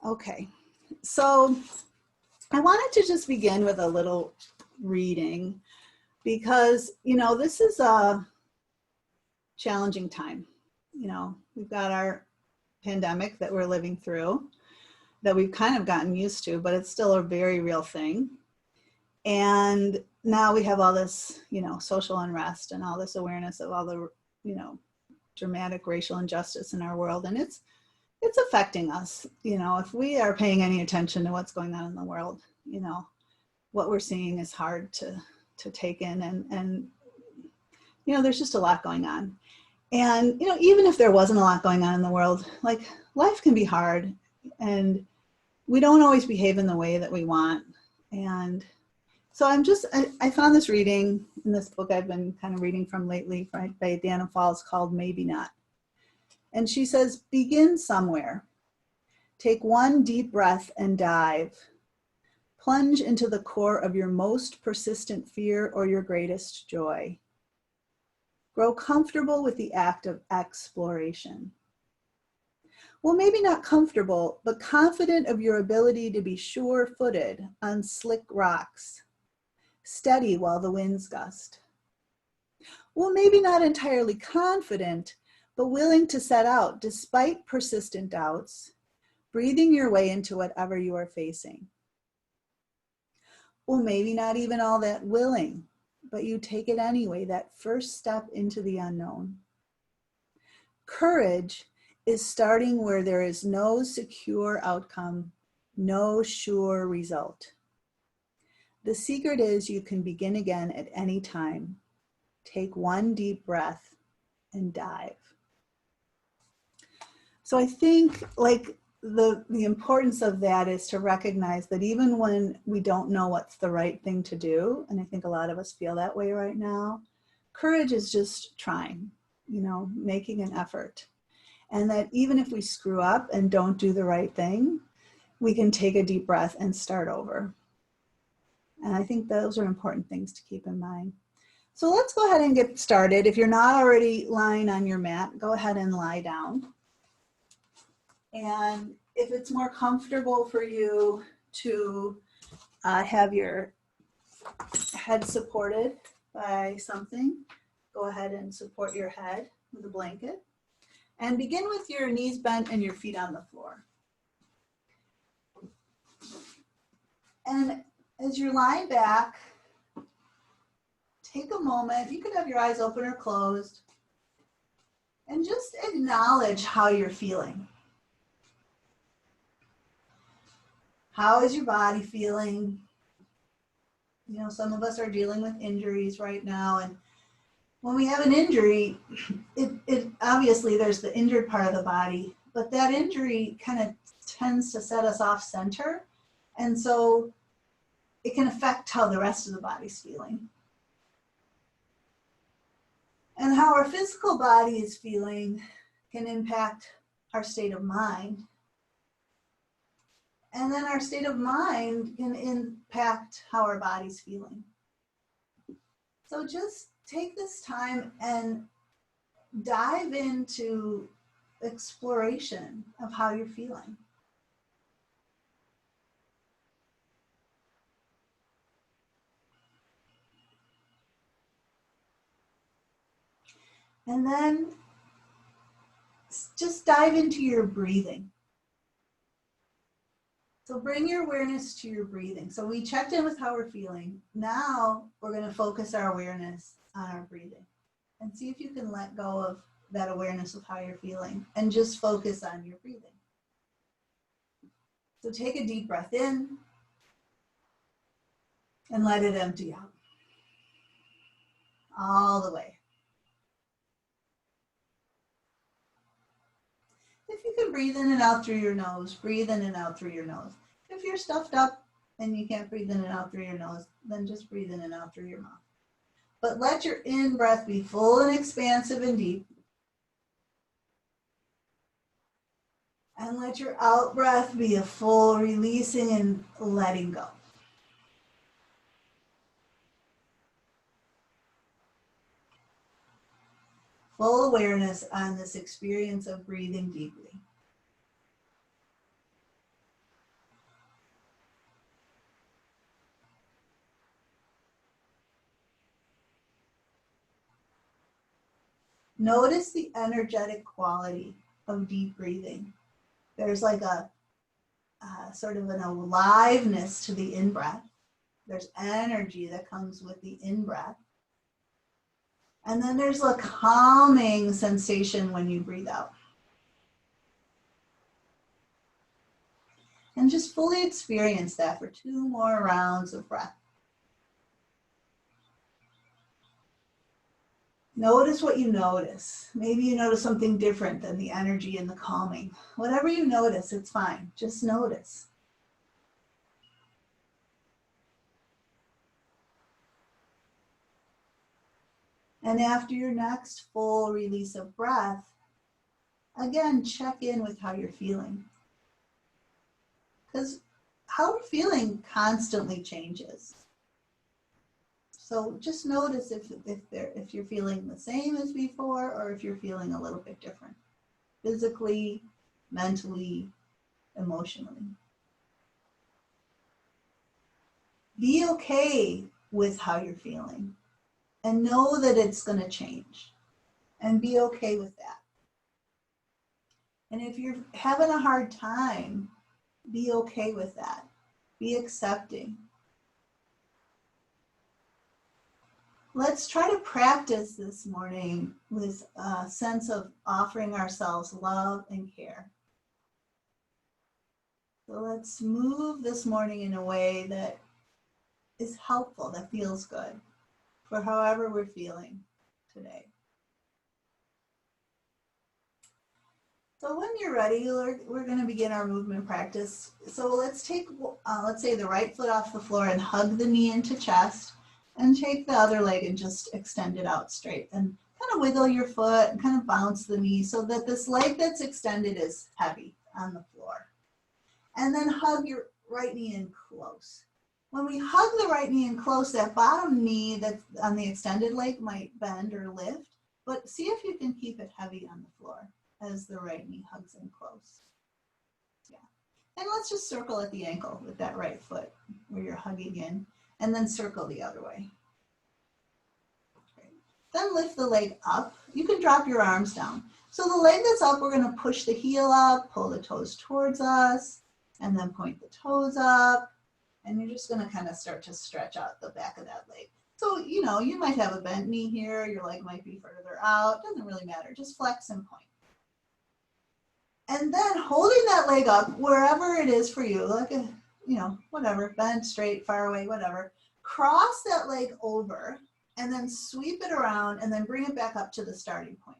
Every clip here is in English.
Okay, so I wanted to just begin with a little reading because, this is a challenging time. We've got our pandemic that we're living through that we've kind of gotten used to, but it's still a very real thing. And now we have all this, social unrest and all this awareness of all the, dramatic racial injustice in our world. And it's affecting us. If we are paying any attention to what's going on in the world, what we're seeing is hard to take in, and there's just a lot going on. And even if there wasn't a lot going on in the world, like, life can be hard, and we don't always behave in the way that we want. And so I found this reading in this book I've been kind of reading from lately, right, by Dana Falls, called Maybe Not. And she says, begin somewhere. Take one deep breath and dive. Plunge into the core of your most persistent fear or your greatest joy. Grow comfortable with the act of exploration. Well, maybe not comfortable, but confident of your ability to be sure-footed on slick rocks, steady while the winds gust. Well, maybe not entirely confident, but willing to set out despite persistent doubts, breathing your way into whatever you are facing. Well, maybe not even all that willing, but you take it anyway, that first step into the unknown. Courage is starting where there is no secure outcome, no sure result. The secret is you can begin again at any time. Take one deep breath and dive. So I think, like, the importance of that is to recognize that even when we don't know what's the right thing to do, and I think a lot of us feel that way right now, courage is just trying, making an effort. And that even if we screw up and don't do the right thing, we can take a deep breath and start over. And I think those are important things to keep in mind. So let's go ahead and get started. If you're not already lying on your mat, go ahead and lie down. And if it's more comfortable for you to have your head supported by something, go ahead and support your head with a blanket. And begin with your knees bent and your feet on the floor. And as you're lying back, take a moment. You can have your eyes open or closed, and just acknowledge how you're feeling. How is your body feeling? Some of us are dealing with injuries right now, and when we have an injury, it obviously there's the injured part of the body, but that injury kind of tends to set us off center, and so it can affect how the rest of the body's feeling. And how our physical body is feeling can impact our state of mind. And then our state of mind can impact how our body's feeling. So just take this time and dive into exploration of how you're feeling. And then just dive into your breathing. So bring your awareness to your breathing. So we checked in with how we're feeling. Now we're going to focus our awareness on our breathing and see if you can let go of that awareness of how you're feeling and just focus on your breathing. So take a deep breath in and let it empty out all the way. If you can breathe in and out through your nose, breathe in and out through your nose. If you're stuffed up and you can't breathe in and out through your nose, then just breathe in and out through your mouth. But let your in-breath be full and expansive and deep. And let your out-breath be a full releasing and letting go. Full awareness on this experience of breathing deeply. Notice the energetic quality of deep breathing. There's like a sort of an aliveness to the in-breath. There's energy that comes with the in-breath. And then there's a calming sensation when you breathe out. And just fully experience that for 2 more rounds of breath. Notice what you notice. Maybe you notice something different than the energy and the calming. Whatever you notice, it's fine. Just notice. And after your next full release of breath, again, check in with how you're feeling. Because how we're feeling constantly changes. So just notice if you're feeling the same as before or if you're feeling a little bit different, physically, mentally, emotionally. Be okay with how you're feeling and know that it's going to change and be okay with that. And if you're having a hard time, be okay with that. Be accepting. Let's try to practice this morning with a sense of offering ourselves love and care. So let's move this morning in a way that is helpful, that feels good for however we're feeling today. So when you're ready, we're going to begin our movement practice. So let's take, let's say the right foot off the floor and hug the knee into chest. And take the other leg and just extend it out straight and kind of wiggle your foot and kind of bounce the knee so that this leg that's extended is heavy on the floor. And then hug your right knee in close. When we hug the right knee in close, that bottom knee that's on the extended leg might bend or lift, but see if you can keep it heavy on the floor as the right knee hugs in close. Yeah. And let's just circle at the ankle with that right foot where you're hugging in. And then circle the other way. Great. Then lift the leg up. You can drop your arms down. So the leg that's up, we're going to push the heel up, pull the toes towards us, and then point the toes up. And you're just going to kind of start to stretch out the back of that leg. So, you know, you might have a bent knee here. Your leg might be further out. Doesn't really matter. Just flex and point. And then holding that leg up, wherever it is for you, like a, you know, whatever, bent, straight, far away, whatever. Cross that leg over and then sweep it around and then bring it back up to the starting point.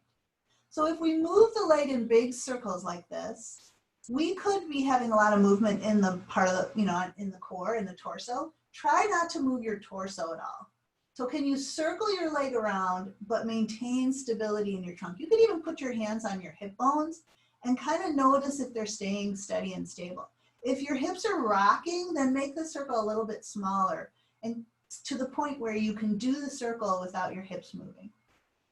So if we move the leg in big circles like this, we could be having a lot of movement in the part of the, you know, in the core, in the torso. Try not to move your torso at all. So can you circle your leg around but maintain stability in your trunk? You could even put your hands on your hip bones and kind of notice if they're staying steady and stable. If your hips are rocking, then make the circle a little bit smaller and to the point where you can do the circle without your hips moving.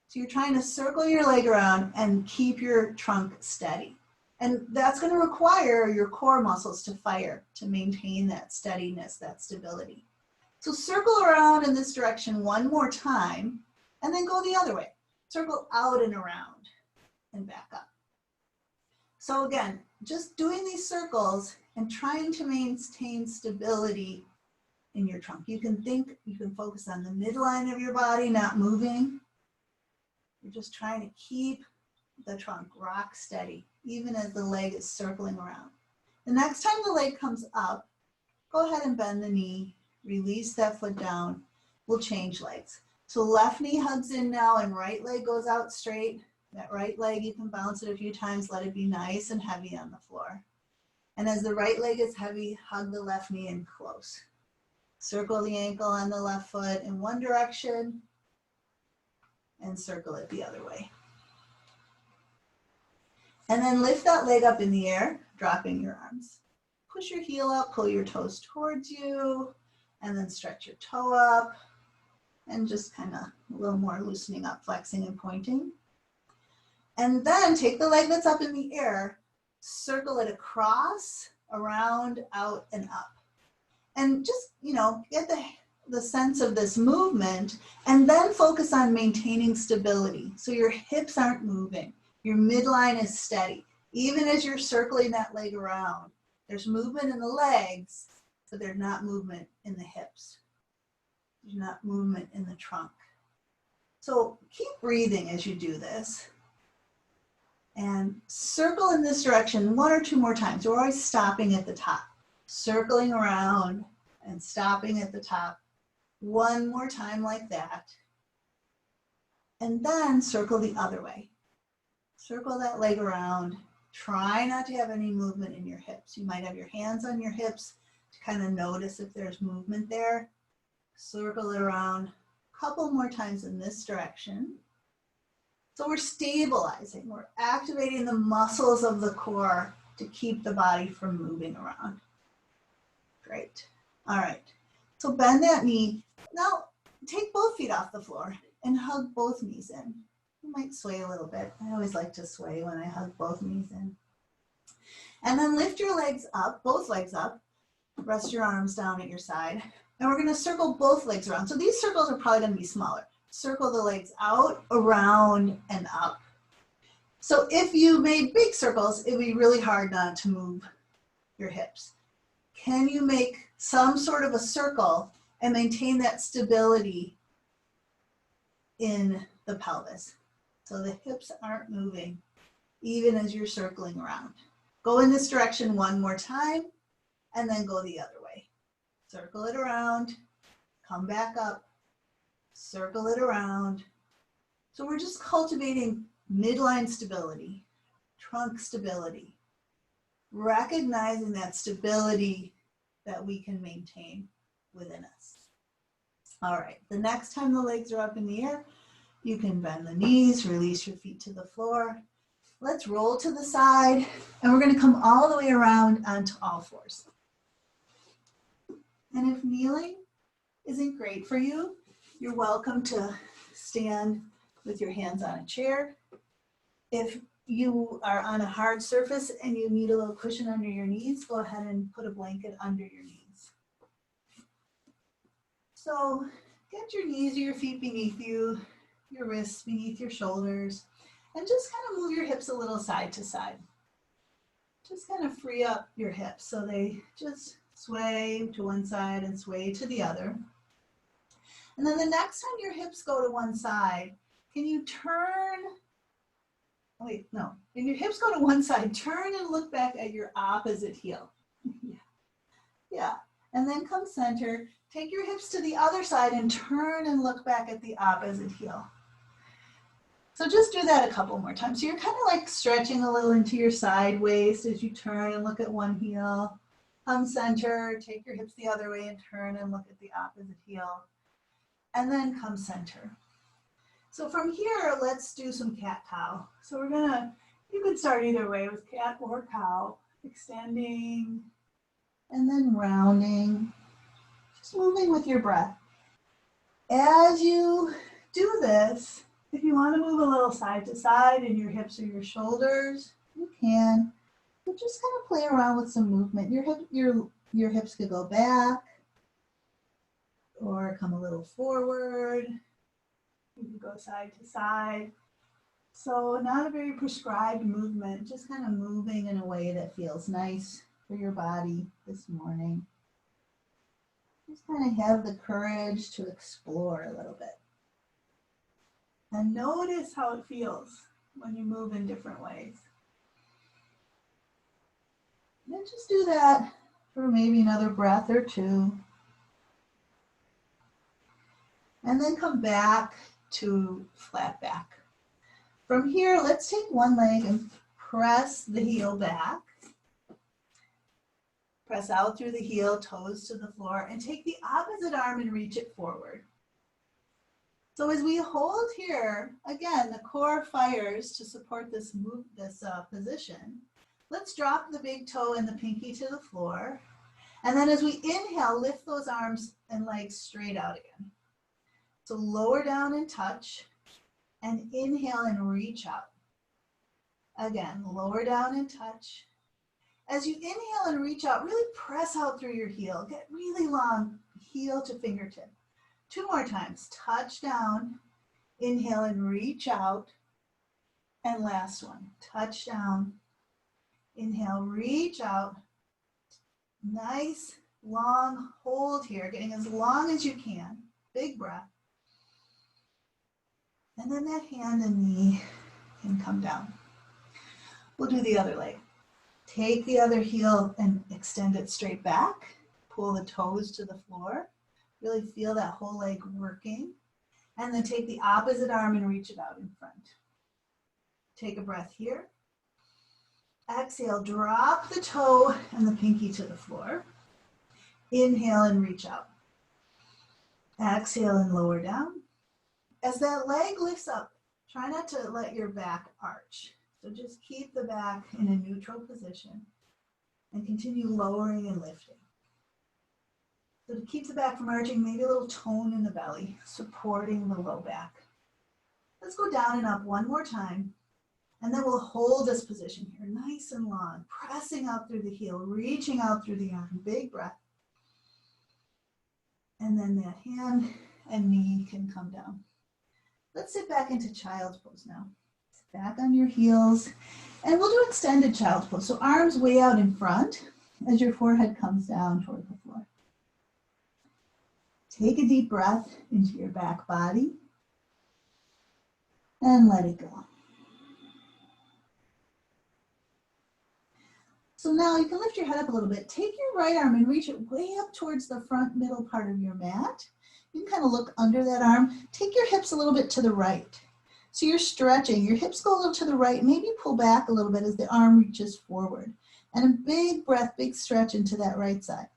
So you're trying to circle your leg around and keep your trunk steady. And that's going to require your core muscles to fire to maintain that steadiness, that stability. So circle around in this direction one more time and then go the other way. Circle out and around and back up. So again, just doing these circles and trying to maintain stability in your trunk. You can focus on the midline of your body, not moving. You're just trying to keep the trunk rock steady, even as the leg is circling around. The next time the leg comes up, go ahead and bend the knee, release that foot down. We'll change legs. So left knee hugs in now and right leg goes out straight. That right leg, you can bounce it a few times, let it be nice and heavy on the floor. And as the right leg is heavy, hug the left knee in close. Circle the ankle on the left foot in one direction and circle it the other way. And then lift that leg up in the air, dropping your arms. Push your heel up, pull your toes towards you, and then stretch your toe up and just kind of a little more loosening up, flexing and pointing. And then take the leg that's up in the air, circle it across, around, out, and up. And just, you know, get the the sense of this movement, and then focus on maintaining stability. So your hips aren't moving. Your midline is steady. Even as you're circling that leg around, there's movement in the legs, but there's not movement in the hips. There's not movement in the trunk. So keep breathing as you do this. And circle in this direction 1 or 2 more times. We're always stopping at the top. Circling around and stopping at the top. 1 more time like that. And then circle the other way. Circle that leg around. Try not to have any movement in your hips. You might have your hands on your hips to kind of notice if there's movement there. Circle it around a couple more times in this direction. So we're stabilizing. We're activating the muscles of the core to keep the body from moving around. Great. All right. So bend that knee. Now take both feet off the floor and hug both knees in. You might sway a little bit. I always like to sway when I hug both knees in. And then lift your legs up, both legs up. Rest your arms down at your side. And we're going to circle both legs around. So these circles are probably going to be smaller. Circle the legs out, around, and up. So if you made big circles, it would be really hard not to move your hips. Can you make some sort of a circle and maintain that stability in the pelvis? So the hips aren't moving, even as you're circling around. Go in this direction 1 more time, and then go the other way. Circle it around, come back up, circle it around. So we're just cultivating midline stability, trunk stability, recognizing that stability that we can maintain within us. All right, the next time the legs are up in the air, you can bend the knees, release your feet to the floor. Let's roll to the side, and we're going to come all the way around onto all fours. And if kneeling isn't great for you, you're welcome to stand with your hands on a chair. If you are on a hard surface and you need a little cushion under your knees, go ahead and put a blanket under your knees. So get your knees or your feet beneath you, your wrists beneath your shoulders, and just kind of move your hips a little side to side. Just kind of free up your hips so they just sway to one side and sway to the other. And then the next time your hips go to one side, can you turn, wait, no. When your hips go to one side, turn and look back at your opposite heel. Yeah. And then come center, take your hips to the other side and turn and look back at the opposite heel. So just do that a couple more times. So you're kind of like stretching a little into your side waist as you turn and look at one heel. Come center, take your hips the other way and turn and look at the opposite heel. And then come center. So from here, let's do some cat-cow. So we're gonna, you could start either way with cat or cow, extending and then rounding, just moving with your breath. As you do this, if you want to move a little side to side in your hips or your shoulders, you can. But just kind of play around with some movement. Your hips could go back or come a little forward. You can go side to side. So not a very prescribed movement, just kind of moving in a way that feels nice for your body this morning. Just kind of have the courage to explore a little bit. And notice how it feels when you move in different ways. And just do that for maybe another breath or two. And then come back to flat back. From here, let's take one leg and press the heel back. Press out through the heel, toes to the floor, and take the opposite arm and reach it forward. So as we hold here, again, the core fires to support this position. Let's drop the big toe and the pinky to the floor. And then as we inhale, lift those arms and legs straight out again. So lower down and touch, and inhale and reach out. Again, lower down and touch. As you inhale and reach out, really press out through your heel. Get really long heel to fingertip. 2 more times, touch down, inhale and reach out. And last one, touch down, inhale, reach out. Nice, long hold here, getting as long as you can. Big breath. And then that hand and knee can come down. We'll do the other leg. Take the other heel and extend it straight back. Pull the toes to the floor. Really feel that whole leg working. And then take the opposite arm and reach it out in front. Take a breath here. Exhale, drop the toe and the pinky to the floor. Inhale and reach out. Exhale and lower down. As that leg lifts up, try not to let your back arch. So just keep the back in a neutral position and continue lowering and lifting. So to keep the back from arching, maybe a little tone in the belly, supporting the low back. Let's go down and up one more time. And then we'll hold this position here, nice and long, pressing up through the heel, reaching out through the arm, big breath. And then that hand and knee can come down. Let's sit back into child's pose now. Sit back on your heels, and we'll do extended child's pose. So arms way out in front as your forehead comes down toward the floor. Take a deep breath into your back body and let it go. So now you can lift your head up a little bit. Take your right arm and reach it way up towards the front middle part of your mat. You can kind of look under that arm. Take your hips a little bit to the right. So you're stretching. Your hips go a little to the right. Maybe pull back a little bit as the arm reaches forward. And a big breath, big stretch into that right side.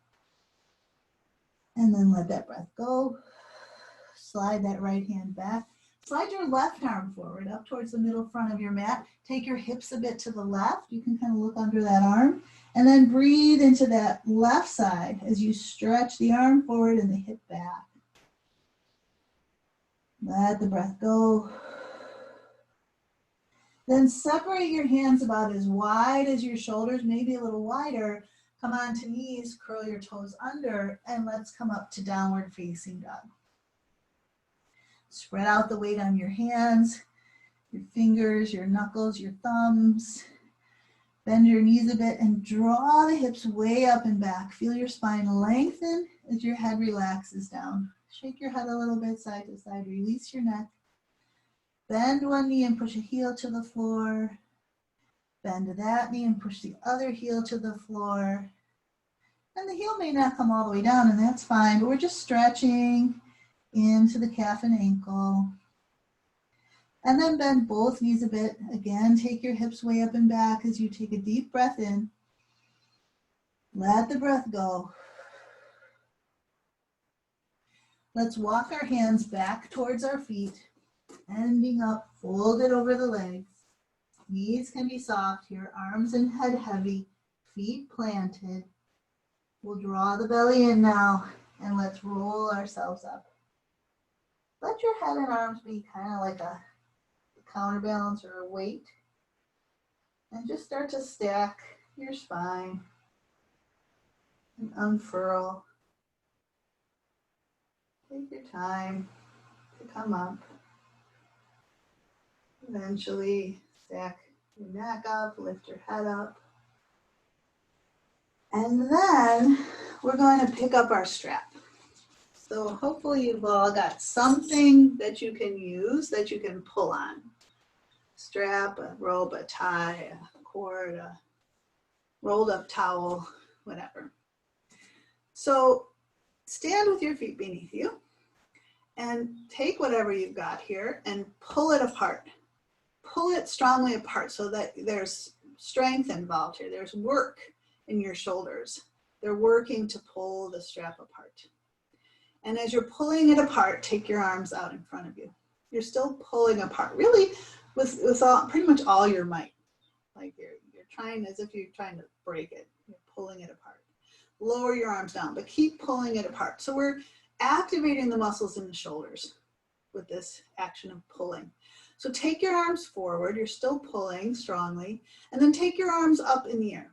And then let that breath go. Slide that right hand back. Slide your left arm forward up towards the middle front of your mat. Take your hips a bit to the left. You can kind of look under that arm. And then breathe into that left side as you stretch the arm forward and the hip back. Let the breath go. Then separate your hands about as wide as your shoulders, maybe a little wider. Come on to knees, curl your toes under, and let's come up to downward facing dog. Spread out the weight on your hands, your fingers, your knuckles, your thumbs. Bend your knees a bit and draw the hips way up and back. Feel your spine lengthen as your head relaxes down. Shake your head a little bit side to side, release your neck. Bend one knee and push a heel to the floor. Bend that knee and push the other heel to the floor. And the heel may not come all the way down, and that's fine, but we're just stretching into the calf and ankle. And then bend both knees a bit. Again, take your hips way up and back as you take a deep breath in. Let the breath go. Let's walk our hands back towards our feet, ending up folded over the legs. Knees can be soft here, arms and head heavy, feet planted. We'll draw the belly in now, and let's roll ourselves up. Let your head and arms be kind of like a counterbalance or a weight. And just start to stack your spine and unfurl. Take your time to come up. Eventually stack your neck up, lift your head up. And then we're going to pick up our strap. So hopefully you've all got something that you can use, that you can pull on. Strap, a rope, a tie, a cord, a rolled up towel, whatever. So stand with your feet beneath you and take whatever you've got here and pull it apart. Pull it strongly apart so that there's strength involved here. There's work in your shoulders. They're working to pull the strap apart. And as you're pulling it apart, take your arms out in front of you. You're still pulling apart, really with all, pretty much all your might. Like you're trying, as if you're trying to break it. You're pulling it apart. Lower your arms down, but keep pulling it apart. So we're activating the muscles in the shoulders with this action of pulling. So take your arms forward. You're still pulling strongly. And then take your arms up in the air.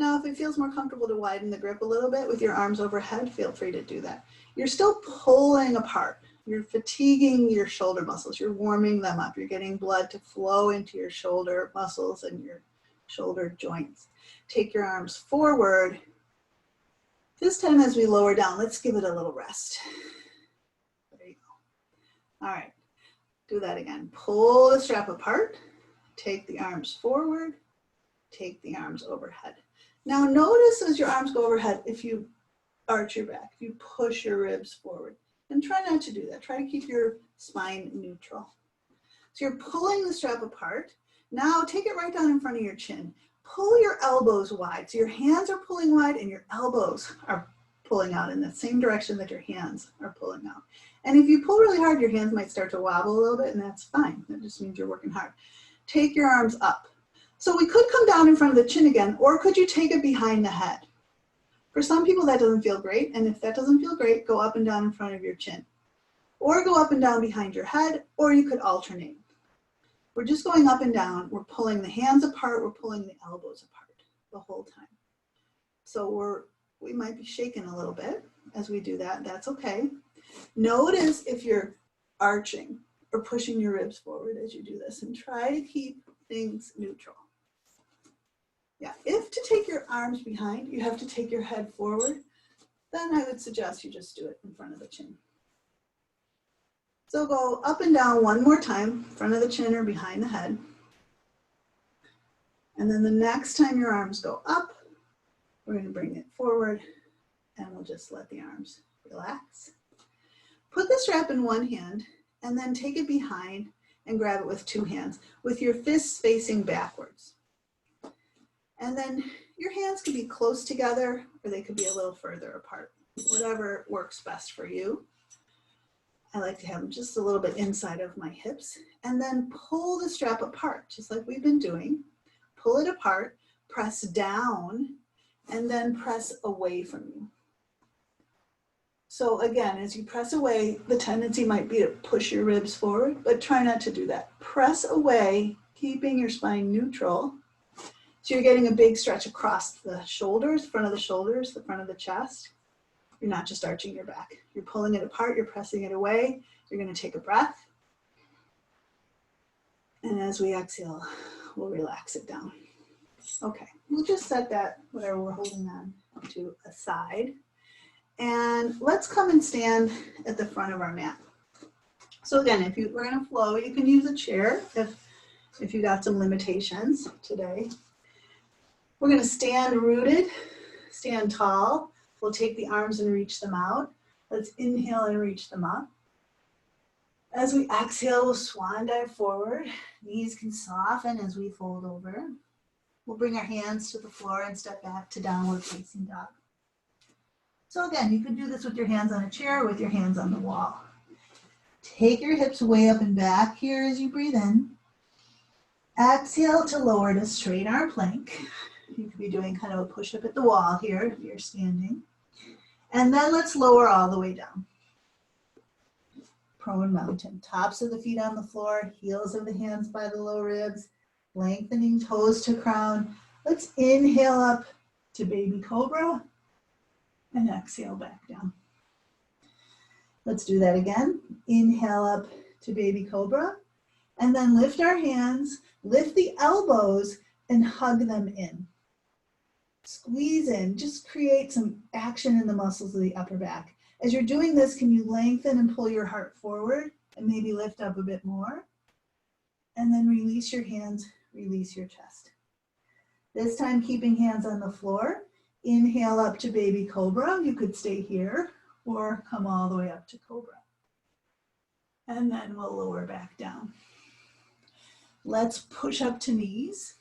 Now, if it feels more comfortable to widen the grip a little bit with your arms overhead, feel free to do that. You're still pulling apart. You're fatiguing your shoulder muscles. You're warming them up. You're getting blood to flow into your shoulder muscles and your shoulder joints. Take your arms forward. This time as we lower down, let's give it a little rest. There you go. All right, do that again. Pull the strap apart. Take the arms forward. Take the arms overhead. Now notice as your arms go overhead, if you arch your back, if you push your ribs forward, and try not to do that. Try to keep your spine neutral. So you're pulling the strap apart. Now take it right down in front of your chin. Pull your elbows wide. So your hands are pulling wide and your elbows are pulling out in the same direction that your hands are pulling out. And if you pull really hard, your hands might start to wobble a little bit, and that's fine. That just means you're working hard. Take your arms up. So we could come down in front of the chin again, or could you take it behind the head? For some people that doesn't feel great, and if that doesn't feel great, go up and down in front of your chin. Or go up and down behind your head, or you could alternate. We're just going up and down. We're pulling the hands apart, we're pulling the elbows apart the whole time. So we might be shaking a little bit as we do that, that's okay. Notice if you're arching or pushing your ribs forward as you do this, and try to keep things neutral. Yeah, if to take your arms behind, you have to take your head forward, then I would suggest you just do it in front of the chin. So go up and down one more time, front of the chin or behind the head. And then the next time your arms go up, we're going to bring it forward, and we'll just let the arms relax. Put the strap in one hand, and then take it behind and grab it with two hands, with your fists facing backwards. And then your hands could be close together, or they could be a little further apart, whatever works best for you. I like to have them just a little bit inside of my hips, and then pull the strap apart, just like we've been doing. Pull it apart, press down, and then press away from you. So again, as you press away, the tendency might be to push your ribs forward, but try not to do that. Press away, keeping your spine neutral. So you're getting a big stretch across the shoulders, front of the shoulders, the front of the chest. You're not just arching your back. You're pulling it apart, you're pressing it away. You're gonna take a breath. And as we exhale, we'll relax it down. Okay, we'll just set that, whatever we're holding on to, aside. And let's come and stand at the front of our mat. So again, we're gonna flow, you can use a chair if you got some limitations today. We're gonna stand rooted, stand tall. We'll take the arms and reach them out. Let's inhale and reach them up. As we exhale, we'll swan dive forward. Knees can soften as we fold over. We'll bring our hands to the floor and step back to downward facing dog. So again, you can do this with your hands on a chair or with your hands on the wall. Take your hips way up and back here as you breathe in. Exhale to lower to straight arm plank. You could be doing kind of a push-up at the wall here if you're standing. And then let's lower all the way down. Prone mountain. Tops of the feet on the floor, heels of the hands by the low ribs, lengthening toes to crown. Let's inhale up to baby cobra and exhale back down. Let's do that again. Inhale up to baby cobra, and then lift our hands, lift the elbows and hug them in. Squeeze in, just create some action in the muscles of the upper back. As you're doing this, can you lengthen and pull your heart forward and maybe lift up a bit more? And then release your hands, release your chest. This time, keeping hands on the floor. Inhale up to baby cobra. You could stay here or come all the way up to cobra. And then we'll lower back down. Let's push up to knees.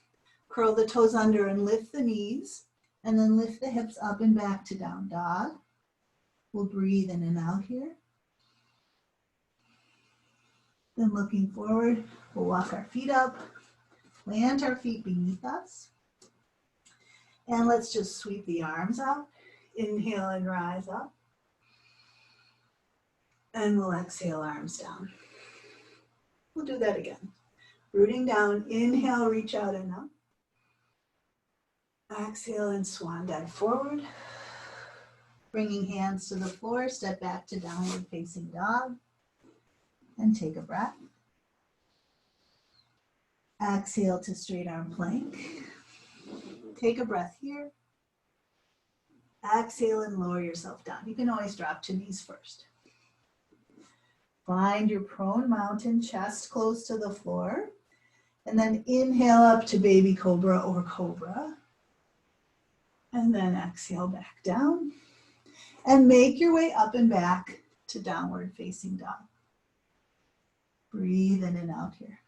Curl the toes under and lift the knees. And then lift the hips up and back to down dog. We'll breathe in and out here. Then looking forward, we'll walk our feet up, plant our feet beneath us. And let's just sweep the arms out. Inhale and rise up. And we'll exhale, arms down. We'll do that again. Rooting down, inhale, reach out and up. Exhale and swan dive forward. Bringing hands to the floor, step back to downward facing dog. And take a breath. Exhale to straight arm plank. Take a breath here. Exhale and lower yourself down. You can always drop to knees first. Find your prone mountain, chest close to the floor. And then inhale up to baby cobra or cobra. And then exhale back down. And make your way up and back to downward facing dog. Breathe in and out here.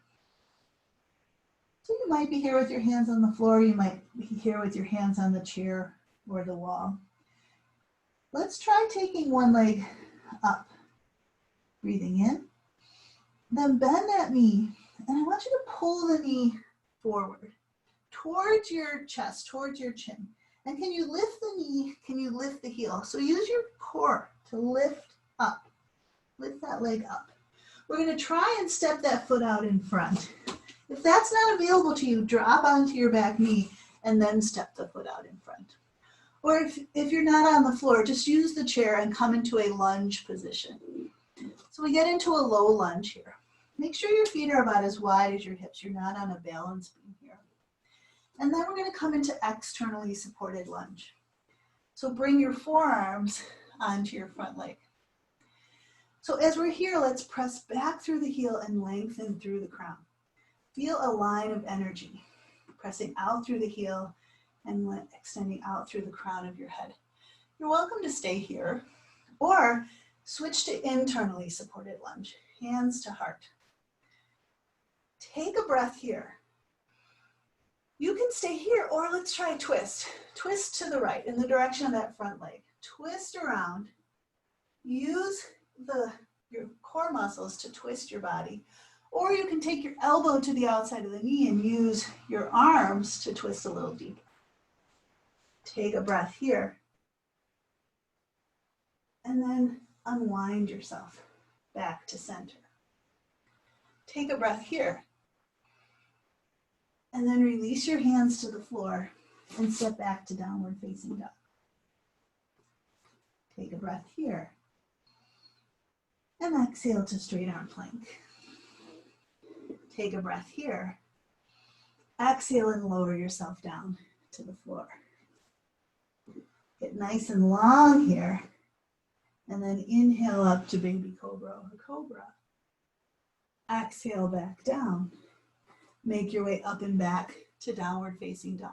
So you might be here with your hands on the floor. You might be here with your hands on the chair or the wall. Let's try taking one leg up. Breathing in. Then bend that knee. And I want you to pull the knee forward towards your chest, towards your chin. And can you lift the knee? Can you lift the heel? So use your core to lift up. Lift that leg up. We're going to try and step that foot out in front. If that's not available to you, drop onto your back knee and then step the foot out in front. Or if you're not on the floor, just use the chair and come into a lunge position. So we get into a low lunge here. Make sure your feet are about as wide as your hips. You're not on a balance beam here. And then we're going to come into externally supported lunge. So bring your forearms onto your front leg. So as we're here, let's press back through the heel and lengthen through the crown. Feel a line of energy, pressing out through the heel and extending out through the crown of your head. You're welcome to stay here or switch to internally supported lunge, hands to heart. Take a breath here. You can stay here or let's try a twist. Twist to the right in the direction of that front leg. Twist around. Use your core muscles to twist your body. Or you can take your elbow to the outside of the knee and use your arms to twist a little deeper. Take a breath here. And then unwind yourself back to center. Take a breath here. And then release your hands to the floor and step back to downward facing dog. Take a breath here. And exhale to straight arm plank. Take a breath here. Exhale and lower yourself down to the floor. Get nice and long here. And then inhale up to baby cobra or cobra. Exhale back down. Make your way up and back to downward facing dog.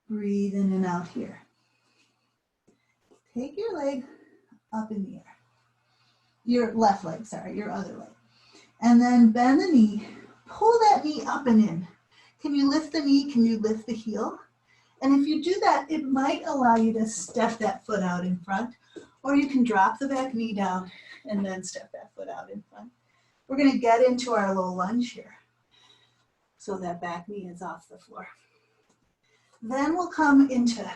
Breathe in and out here. Take your leg up in the air. Your left leg, sorry, your other leg. And then bend the knee, pull that knee up and in. Can you lift the knee? Can you lift the heel? And if you do that, it might allow you to step that foot out in front, or you can drop the back knee down and then step that foot out in front. We're going to get into our low lunge here. So that back knee is off the floor. Then we'll come into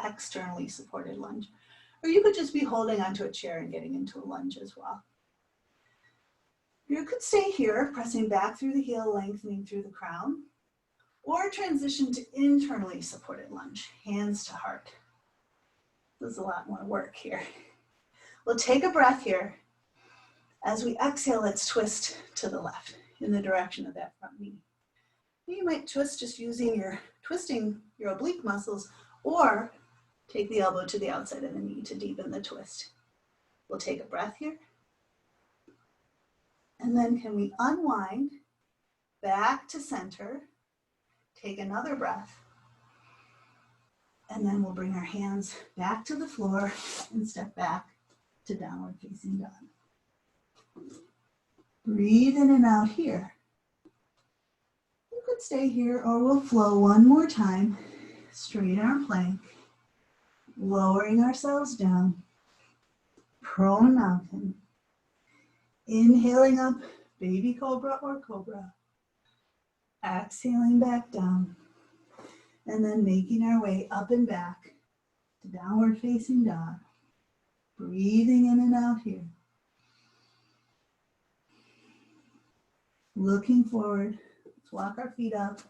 externally supported lunge. Or you could just be holding onto a chair and getting into a lunge as well. You could stay here, pressing back through the heel, lengthening through the crown. Or transition to internally supported lunge, hands to heart. There's a lot more work here. We'll take a breath here. As we exhale, let's twist to the left in the direction of that front knee. You might twist just twisting your oblique muscles, or take the elbow to the outside of the knee to deepen the twist. We'll take a breath here. And then can we unwind back to center, take another breath, and then we'll bring our hands back to the floor and step back to downward facing dog. Breathe in and out here. You could stay here or we'll flow one more time. Straight arm plank, lowering ourselves down, prone mountain. Inhaling up, baby cobra or cobra. Exhaling back down. And then making our way up and back to downward facing dog. Breathing in and out here. Looking forward. Let's walk our feet up.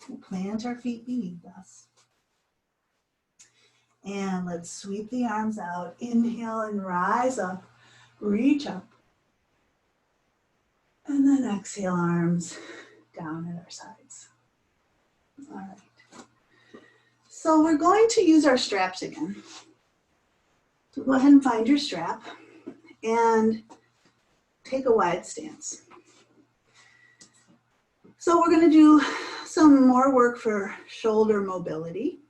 We'll plant our feet beneath us. And let's sweep the arms out. Inhale and rise up, reach up. And then exhale, arms down at our sides. All right. So we're going to use our straps again. So go ahead and find your strap and take a wide stance. So we're going to do some more work for shoulder mobility.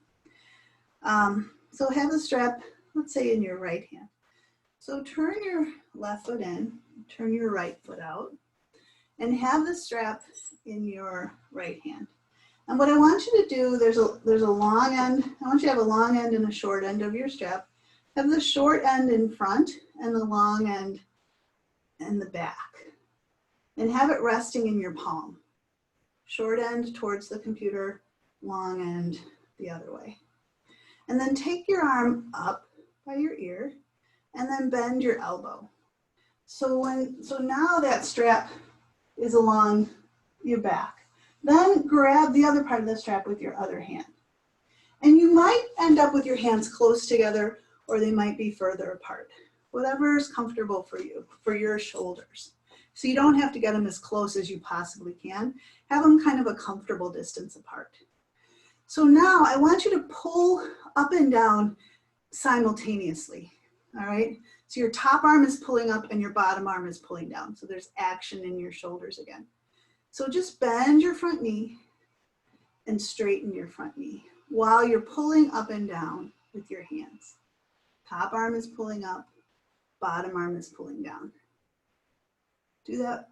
So have the strap, let's say, in your right hand. So turn your left foot in, turn your right foot out, and have the strap in your right hand. And what I want you to do, there's a long end. I want you to have a long end and a short end of your strap. Have the short end in front and the long end in the back. And have it resting in your palm. Short end towards the computer, long end the other way. And then take your arm up by your ear and then bend your elbow. So now that strap is along your back. Then grab the other part of the strap with your other hand. And you might end up with your hands close together, or they might be further apart. Whatever is comfortable for you, for your shoulders. So you don't have to get them as close as you possibly can. Have them kind of a comfortable distance apart. So now I want you to pull up and down simultaneously, all right? So your top arm is pulling up and your bottom arm is pulling down. So there's action in your shoulders again. So just bend your front knee and straighten your front knee while you're pulling up and down with your hands. Top arm is pulling up, bottom arm is pulling down. Do that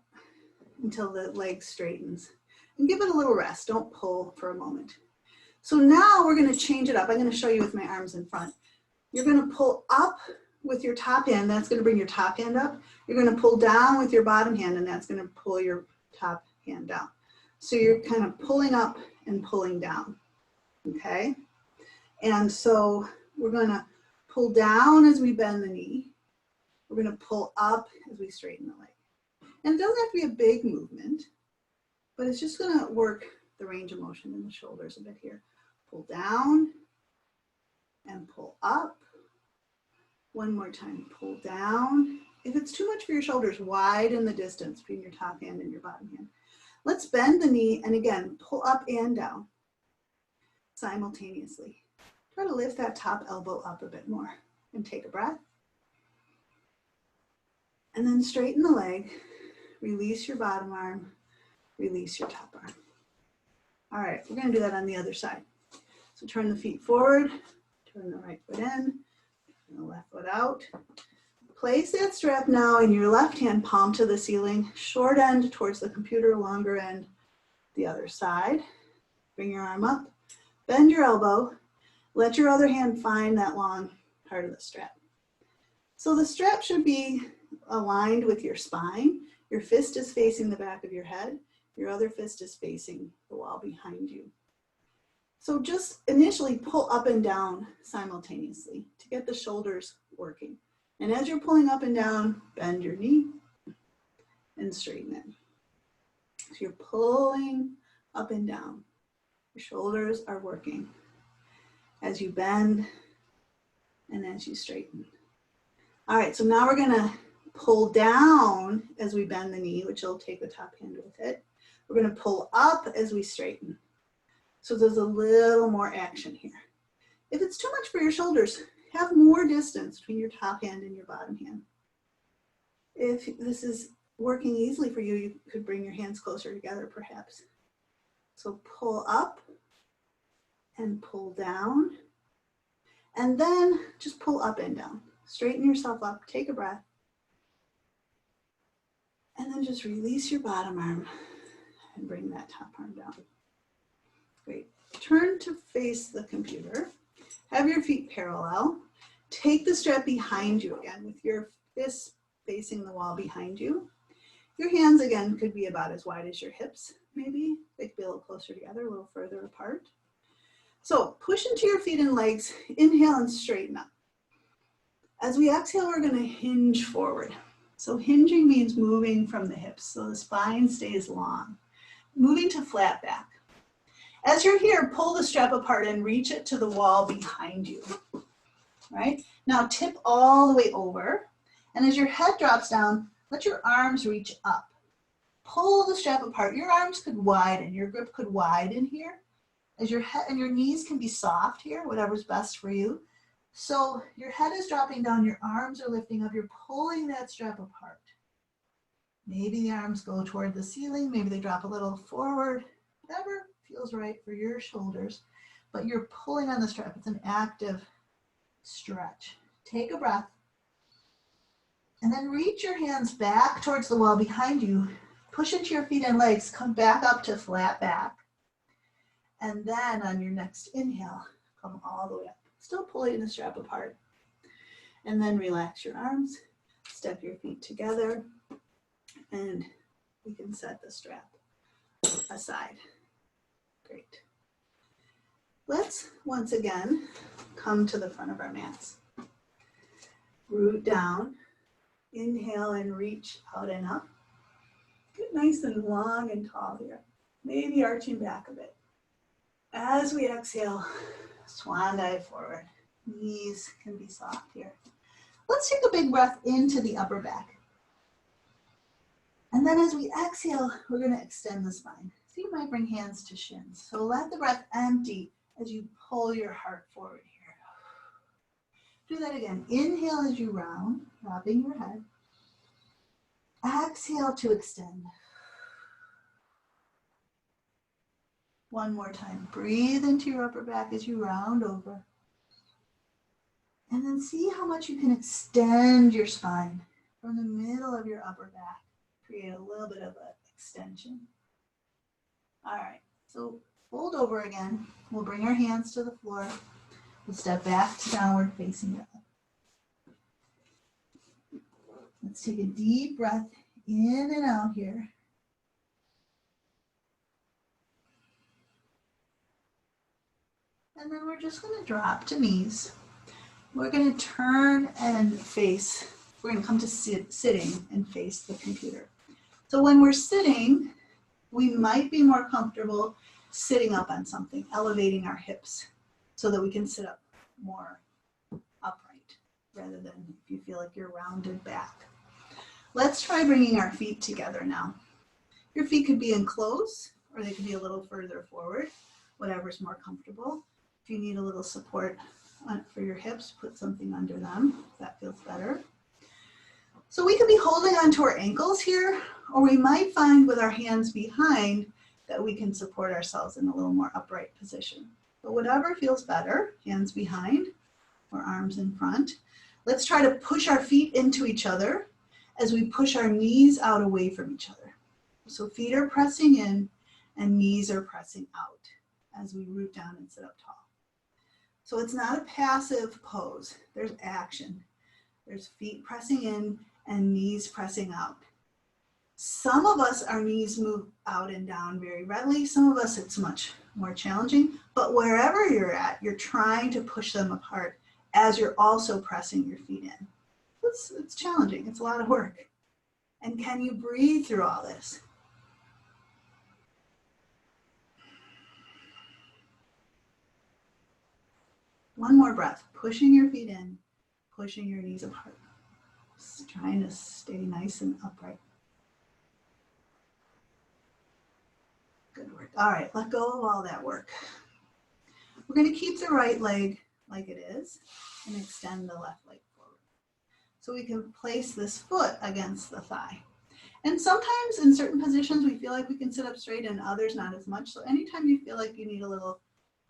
until the leg straightens. And give it a little rest, don't pull for a moment. So now we're gonna change it up. I'm gonna show you with my arms in front. You're gonna pull up with your top hand, that's gonna bring your top hand up. You're gonna pull down with your bottom hand, and that's gonna pull your top hand down. So you're kind of pulling up and pulling down, okay? And so we're gonna pull down as we bend the knee. We're gonna pull up as we straighten the leg. And it doesn't have to be a big movement, but it's just gonna work the range of motion in the shoulders a bit here. Pull down and pull up. One more time, pull down. If it's too much for your shoulders, widen the distance between your top hand and your bottom hand. Let's bend the knee and again, pull up and down simultaneously. Try to lift that top elbow up a bit more and take a breath. And then straighten the leg, release your bottom arm, release your top arm. All right, we're gonna do that on the other side. So turn the feet forward, turn the right foot in, turn the left foot out. Place that strap now in your left hand, palm to the ceiling, short end towards the computer, longer end the other side. Bring your arm up, bend your elbow, let your other hand find that long part of the strap. So the strap should be aligned with your spine. Your fist is facing the back of your head. Your other fist is facing the wall behind you. So just initially pull up and down simultaneously to get the shoulders working. And as you're pulling up and down, bend your knee and straighten it. So you're pulling up and down. Your shoulders are working as you bend and as you straighten. All right, so now we're gonna pull down as we bend the knee, which will take the top hand with it. We're gonna pull up as we straighten. So there's a little more action here. If it's too much for your shoulders, have more distance between your top hand and your bottom hand. If this is working easily for you, you could bring your hands closer together perhaps. So pull up and pull down, and then just pull up and down. Straighten yourself up, take a breath, and then just release your bottom arm and bring that top arm down. Great. Turn to face the computer. Have your feet parallel. Take the strap behind you again with your fists facing the wall behind you. Your hands again could be about as wide as your hips, maybe. They could be a little closer together, a little further apart. So push into your feet and legs. Inhale and straighten up. As we exhale, we're going to hinge forward. So hinging means moving from the hips, so the spine stays long. Moving to flat back. As you're here, pull the strap apart and reach it to the wall behind you, right? Now tip all the way over, and as your head drops down, let your arms reach up. Pull the strap apart. Your arms could widen, your grip could widen here. As your head and your knees can be soft here, whatever's best for you. So your head is dropping down, your arms are lifting up, you're pulling that strap apart. Maybe the arms go toward the ceiling, maybe they drop a little forward, whatever feels right for your shoulders, but you're pulling on the strap. It's an active stretch. Take a breath, and then reach your hands back towards the wall behind you. Push into your feet and legs, come back up to flat back. And then on your next inhale, come all the way up. Still pulling the strap apart. And then relax your arms, step your feet together, and we can set the strap aside. Great. Let's once again come to the front of our mats. Root down, inhale and reach out and up. Get nice and long and tall here. Maybe arching back a bit. As we exhale, swan dive forward. Knees can be soft here. Let's take a big breath into the upper back. And then as we exhale, we're going to extend the spine. So you might bring hands to shins. So let the breath empty as you pull your heart forward here. Do that again. Inhale as you round, dropping your head. Exhale to extend. One more time. Breathe into your upper back as you round over. And then see how much you can extend your spine from the middle of your upper back. Create a little bit of an extension. All right, so fold over again. We'll bring our hands to the floor. We'll step back to downward facing dog. Let's take a deep breath in and out here. And then we're just going to drop to knees. We're going to turn and face. We're going to come to sitting and face the computer. So when we're sitting, we might be more comfortable sitting up on something, elevating our hips so that we can sit up more upright rather than if you feel like you're rounded back. Let's try bringing our feet together now. Your feet could be in close or they could be a little further forward, whatever's more comfortable. If you need a little support for your hips, put something under them if that feels better. So we could be holding onto our ankles here, or we might find with our hands behind that we can support ourselves in a little more upright position. But whatever feels better, hands behind or arms in front. Let's try to push our feet into each other as we push our knees out away from each other. So feet are pressing in and knees are pressing out as we root down and sit up tall. So it's not a passive pose. There's action. There's feet pressing in and knees pressing out. Some of us, our knees move out and down very readily. Some of us, it's much more challenging. But wherever you're at, you're trying to push them apart as you're also pressing your feet in. It's challenging. It's a lot of work. And can you breathe through all this? One more breath, pushing your feet in, pushing your knees apart. Just trying to stay nice and upright. Good work. All right, let go of all that work. We're going to keep the right leg like it is and extend the left leg forward. So we can place this foot against the thigh. And sometimes in certain positions we feel like we can sit up straight and others not as much. So anytime you feel like you need a little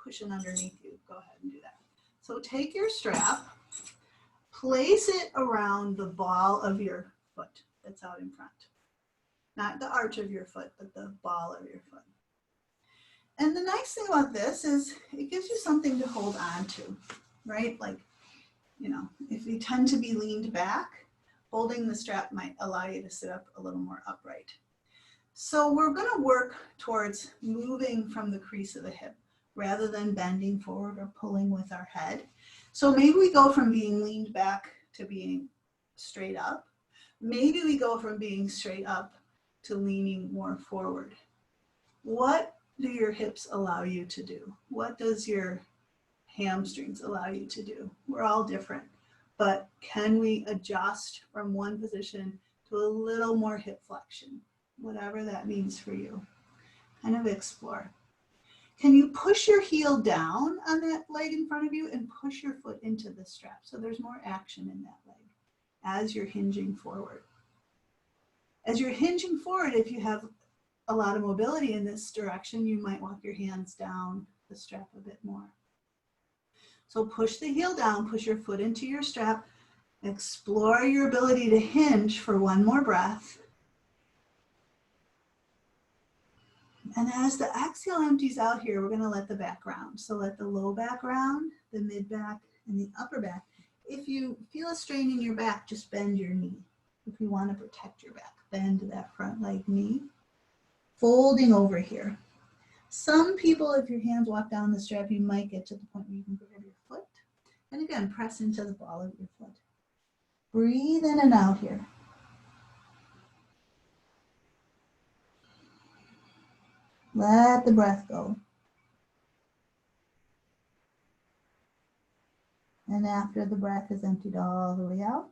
cushion underneath you, go ahead and do that. So take your strap, place it around the ball of your foot that's out in front. Not the arch of your foot, but the ball of your foot. And the nice thing about this is it gives you something to hold on to, right? Like, you know, if you tend to be leaned back, holding the strap might allow you to sit up a little more upright. So we're going to work towards moving from the crease of the hip rather than bending forward or pulling with our head. So maybe we go from being leaned back to being straight up. Maybe we go from being straight up to leaning more forward. What do your hips allow you to do? What does your hamstrings allow you to do? We're all different, but can we adjust from one position to a little more hip flexion, whatever that means for you? Kind of explore. Can you push your heel down on that leg in front of you and push your foot into the strap so there's more action in that leg as you're hinging forward? As you're hinging forward, if you have a lot of mobility in this direction, you might walk your hands down the strap a bit more. So push the heel down, push your foot into your strap, explore your ability to hinge for one more breath. And as the exhale empties out here, we're going to let the back round. So let the low back round, the mid back, and the upper back. If you feel a strain in your back, just bend your knee. If you want to protect your back, bend that front leg knee. Folding over here. Some people, if your hands walk down the strap, you might get to the point where you can grab your foot. And again, press into the ball of your foot. Breathe in and out here. Let the breath go. And after the breath is emptied all the way out,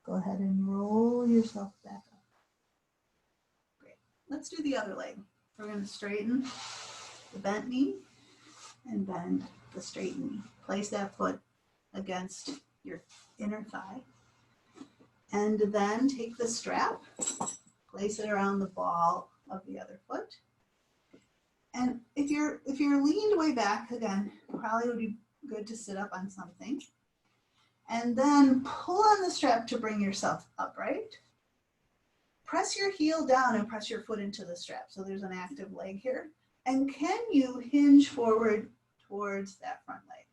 go ahead and roll yourself back up. Great. Let's do the other leg. We're going to straighten the bent knee and bend the straight knee. Place that foot against your inner thigh. And then take the strap, place it around the ball of the other foot. And if you're leaned way back, again, probably would be good to sit up on something. And then pull on the strap to bring yourself upright. Press your heel down and press your foot into the strap. So there's an active leg here. And can you hinge forward towards that front leg?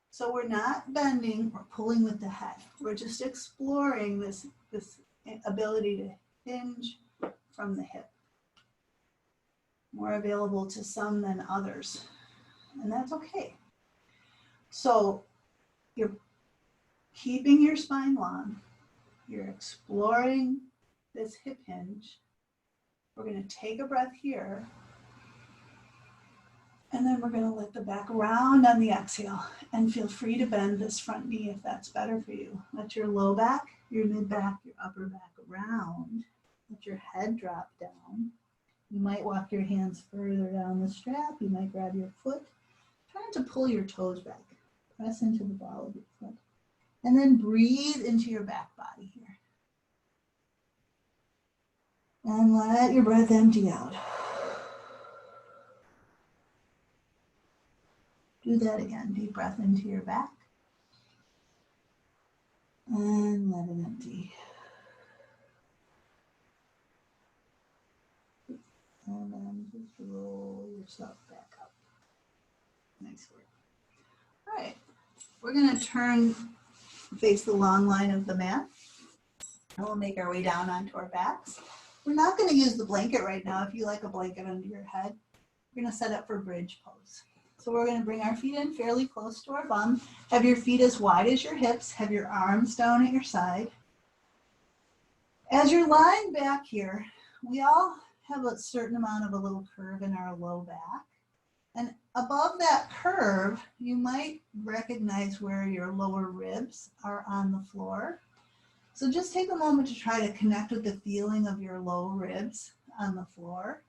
So we're not bending or pulling with the head. We're just exploring this ability to hinge from the hip. More available to some than others, and that's okay. So you're keeping your spine long. You're exploring this hip hinge. We're going to take a breath here, and then we're going to let the back round on the exhale, and feel free to bend this front knee if that's better for you. Let your low back, your mid back, your upper back round. Let your head drop down. You might walk your hands further down the strap. You might grab your foot. Try to pull your toes back. Press into the ball of your foot. And then breathe into your back body here. And let your breath empty out. Do that again. Deep breath into your back. And let it empty. And then just roll yourself back up. Nice work. All right, we're going to face the long line of the mat. And we'll make our way down onto our backs. We're not going to use the blanket right now. If you like a blanket under your head, we're going to set up for bridge pose. So we're going to bring our feet in fairly close to our bum. Have your feet as wide as your hips. Have your arms down at your side. As you're lying back here, we all have a certain amount of a little curve in our low back. And above that curve, you might recognize where your lower ribs are on the floor. So just take a moment to try to connect with the feeling of your low ribs on the floor.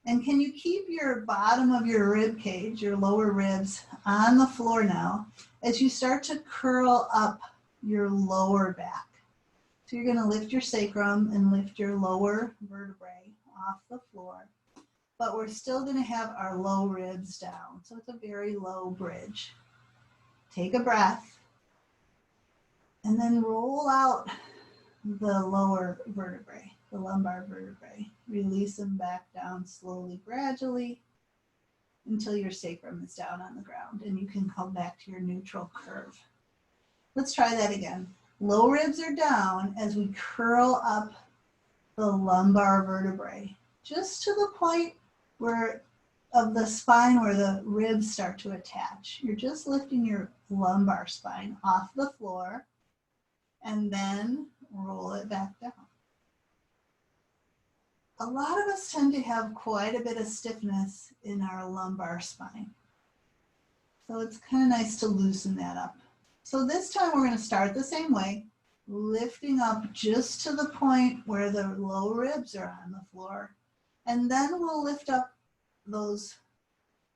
And can you keep your bottom of your rib cage, your lower ribs, on the floor now as you start to curl up your lower back? So you're going to lift your sacrum and lift your lower vertebrae off the floor, but we're still going to have our low ribs down. So it's a very low bridge. Take a breath and then roll out the lower vertebrae, the lumbar vertebrae. Release them back down slowly, gradually, until your sacrum is down on the ground and you can come back to your neutral curve. Let's try that again. Low ribs are down as we curl up the lumbar vertebrae, just to the point where of the spine where the ribs start to attach. You're just lifting your lumbar spine off the floor and then roll it back down. a lot of us tend to have quite a bit of stiffness in our lumbar spine. So it's kind of nice to loosen that up. So this time we're going to start the same way, lifting up just to the point where the low ribs are on the floor. And then we'll lift up those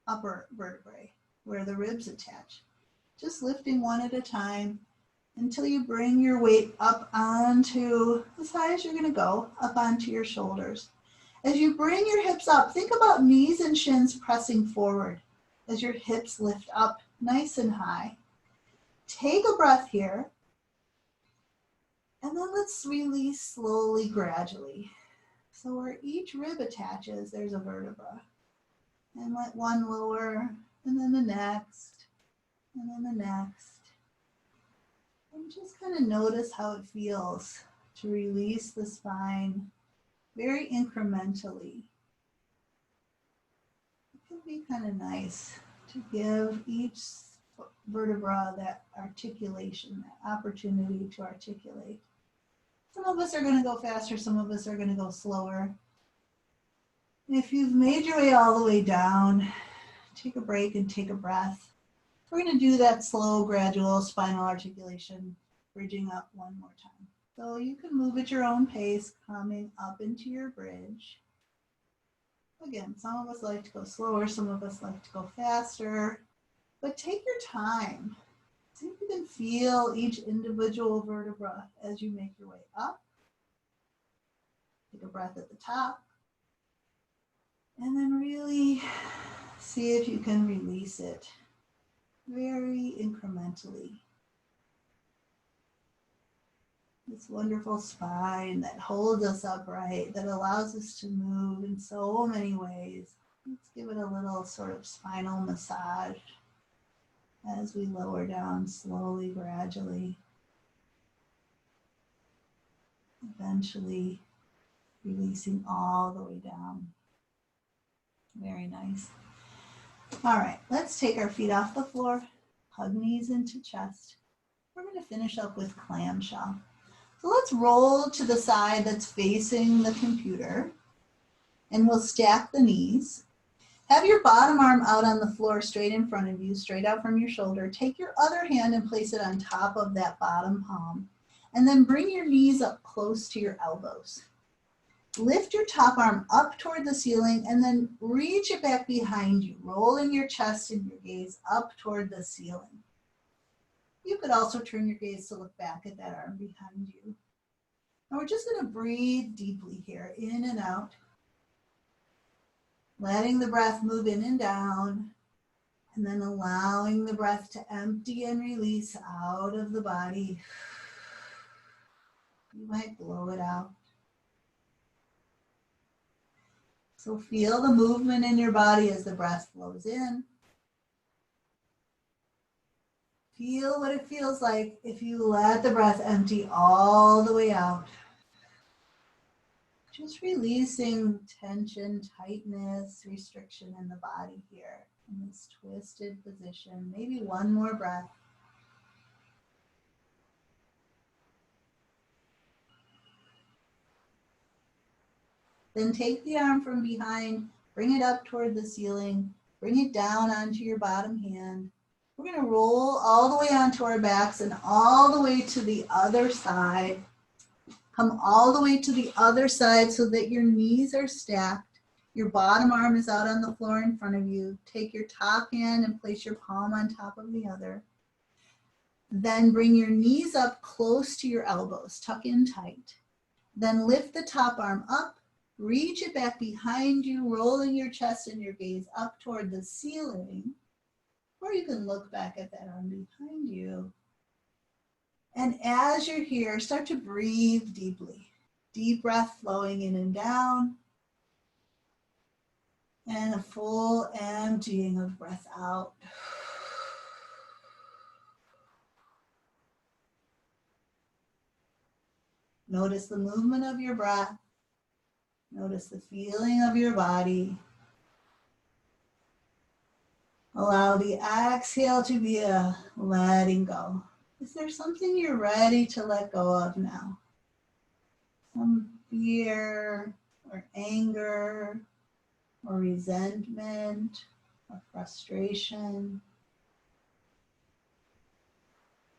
upper vertebrae where the ribs attach. Just lifting one at a time until you bring your weight up onto, as high as you're going to go, up onto your shoulders. As you bring your hips up, think about knees and shins pressing forward as your hips lift up nice and high. Take a breath here. And then let's release slowly, gradually. So where each rib attaches, there's a vertebra. And let one lower, and then the next, and then the next. And just kind of notice how it feels to release the spine very incrementally. It can be kind of nice to give each vertebra that articulation, that opportunity to articulate. Some of us are going to go faster, some of us are going to go slower. If you've made your way all the way down, take a break and take a breath. We're going to do that slow, gradual spinal articulation, bridging up one more time. So you can move at your own pace, coming up into your bridge. Again, some of us like to go slower, some of us like to go faster, but take your time. See if you can feel each individual vertebra as you make your way up. Take a breath at the top. And then really see if you can release it very incrementally. This wonderful spine that holds us upright, that allows us to move in so many ways. Let's give it a little sort of spinal massage as we lower down slowly, gradually. Eventually releasing all the way down. Very nice. All right, let's take our feet off the floor, hug knees into chest. We're going to finish up with clamshell. So let's roll to the side that's facing the computer, and we'll stack the knees. Have your bottom arm out on the floor straight in front of you, straight out from your shoulder. Take your other hand and place it on top of that bottom palm, and then bring your knees up close to your elbows. Lift your top arm up toward the ceiling and then reach it back behind you, rolling your chest and your gaze up toward the ceiling. You could also turn your gaze to look back at that arm behind you. And we're just going to breathe deeply here, in and out, letting the breath move in and down, and then allowing the breath to empty and release out of the body. You might blow it out. So feel the movement in your body as the breath flows in. Feel what it feels like if you let the breath empty all the way out. Just releasing tension, tightness, restriction in the body here in this twisted position. Maybe one more breath. Then take the arm from behind, bring it up toward the ceiling, bring it down onto your bottom hand. We're going to roll all the way onto our backs and all the way to the other side. Come all the way to the other side so that your knees are stacked. Your bottom arm is out on the floor in front of you. Take your top hand and place your palm on top of the other. Then bring your knees up close to your elbows, tuck in tight. Then lift the top arm up, reach it back behind you, rolling your chest and your gaze up toward the ceiling. Or you can look back at that arm behind you. And as you're here, start to breathe deeply. Deep breath flowing in and down. And a full emptying of breath out. Notice the movement of your breath. Notice the feeling of your body. Allow the exhale to be a letting go. Is there something you're ready to let go of now? Some fear or anger or resentment or frustration.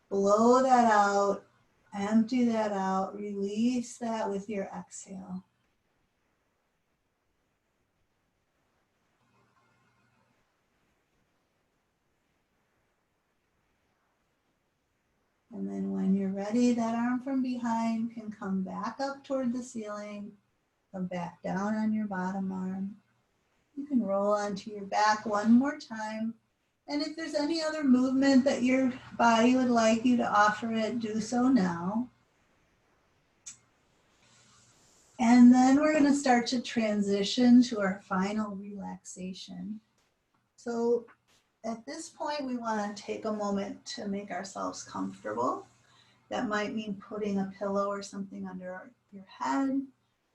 Blow that out, empty that out, release that with your exhale. And then when you're ready, that arm from behind can come back up toward the ceiling, come back down on your bottom arm. You can roll onto your back one more time. And if there's any other movement that your body would like you to offer it, do so now. And then we're going to start to transition to our final relaxation. So at this point, we want to take a moment to make ourselves comfortable. That might mean putting a pillow or something under your head.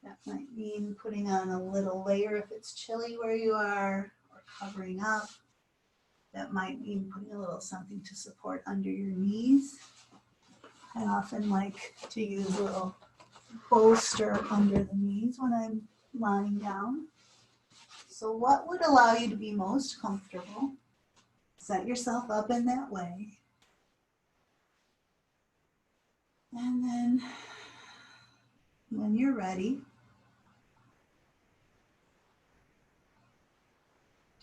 That might mean putting on a little layer if it's chilly where you are, or covering up. That might mean putting a little something to support under your knees. I often like to use a little bolster under the knees when I'm lying down. So what would allow you to be most comfortable? Set yourself up in that way. And then when you're ready,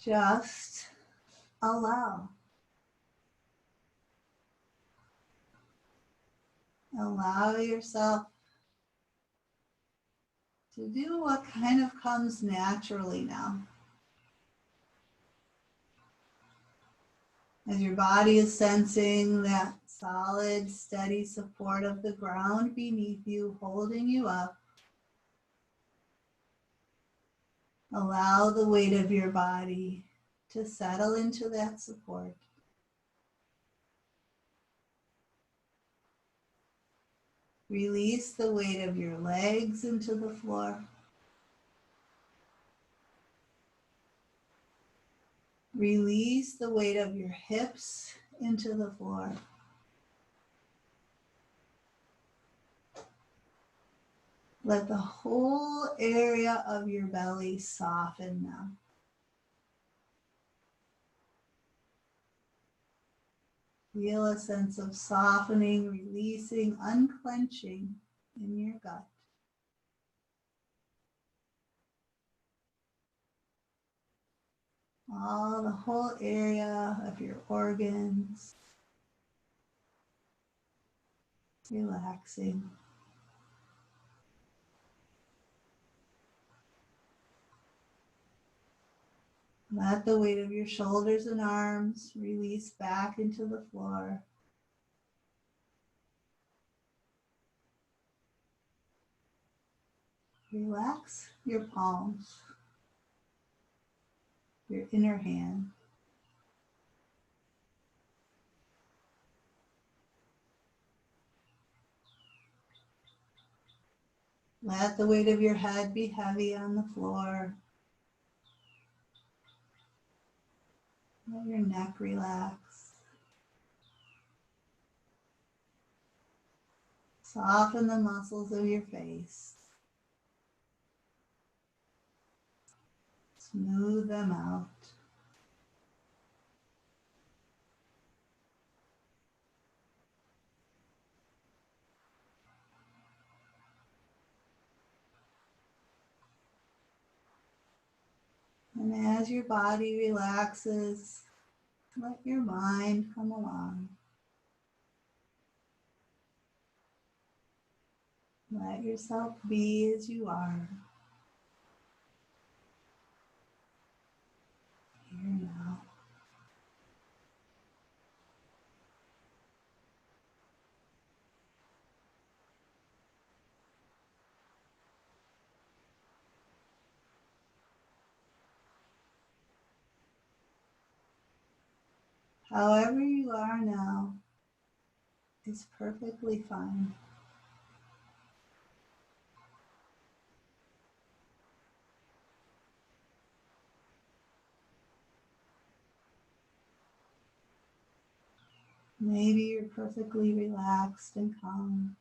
just allow. Allow yourself to do what kind of comes naturally now. As your body is sensing that solid, steady support of the ground beneath you, holding you up, allow the weight of your body to settle into that support. Release the weight of your legs into the floor. Release the weight of your hips into the floor. Let the whole area of your belly soften now. Feel a sense of softening, releasing, unclenching in your gut. The whole area of your organs, relaxing. Let the weight of your shoulders and arms release back into the floor. Relax your palms, your inner hand. Let the weight of your head be heavy on the floor. Let your neck relax. Soften the muscles of your face. Smooth them out. And as your body relaxes, let your mind come along. Let yourself be as you are. Here now. However you are now is perfectly fine. Maybe you're perfectly relaxed and calm.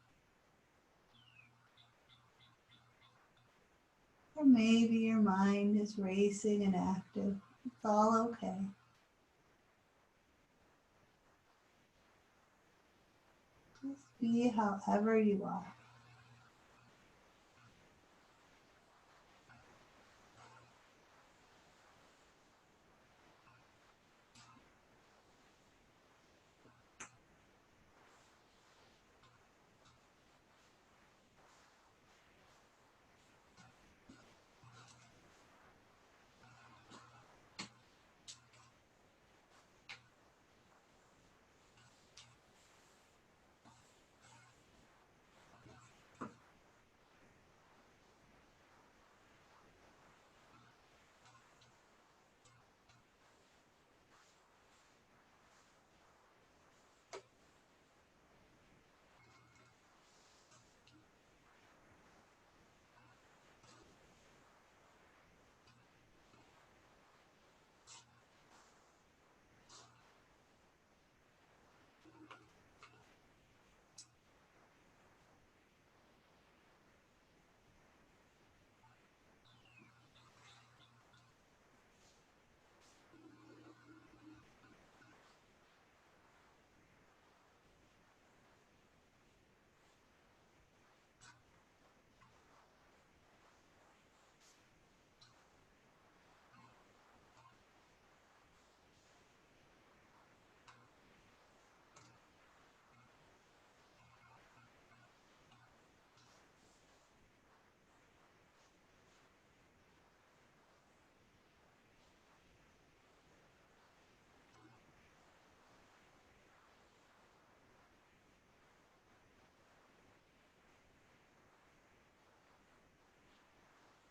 Or maybe your mind is racing and active. It's all okay. Just be however you are.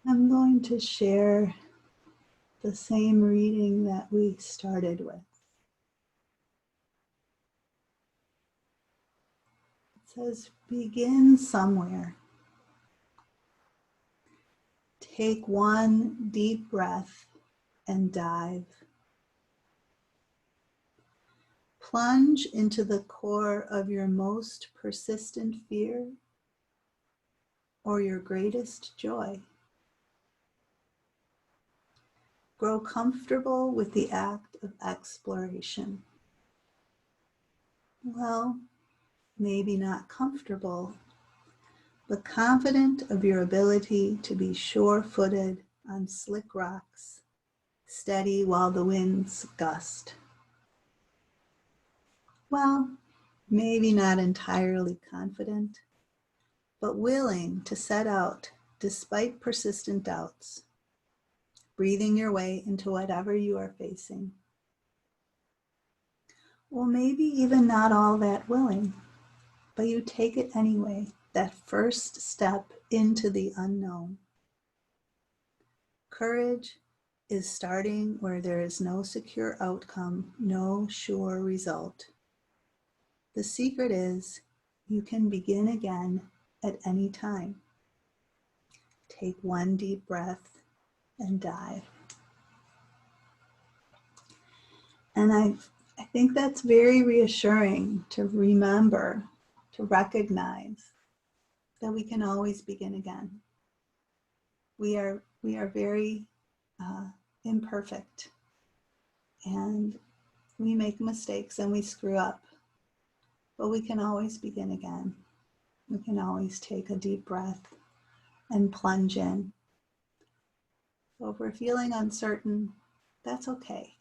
I'm going to share the same reading that we started with. It says, begin somewhere. Take one deep breath and dive. Plunge into the core of your most persistent fear or your greatest joy. Grow comfortable with the act of exploration. Well, maybe not comfortable, but confident of your ability to be sure-footed on slick rocks, steady while the winds gust. Well, maybe not entirely confident, but willing to set out despite persistent doubts, breathing your way into whatever you are facing. Or maybe even not all that willing, but you take it anyway, that first step into the unknown. Courage is starting where there is no secure outcome, no sure result. The secret is you can begin again at any time. Take one deep breath and dive. And I think that's very reassuring to remember, to recognize that we can always begin again. We are very imperfect, and we make mistakes and we screw up, but we can always begin again. We can always take a deep breath and plunge in. So if we're feeling uncertain, that's okay.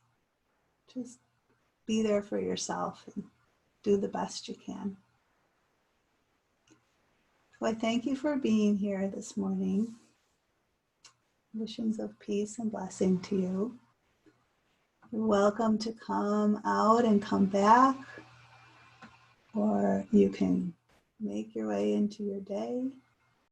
Just be there for yourself and do the best you can. So I thank you for being here this morning. Wishings of peace and blessing to you. You're welcome to come out and come back, or you can make your way into your day.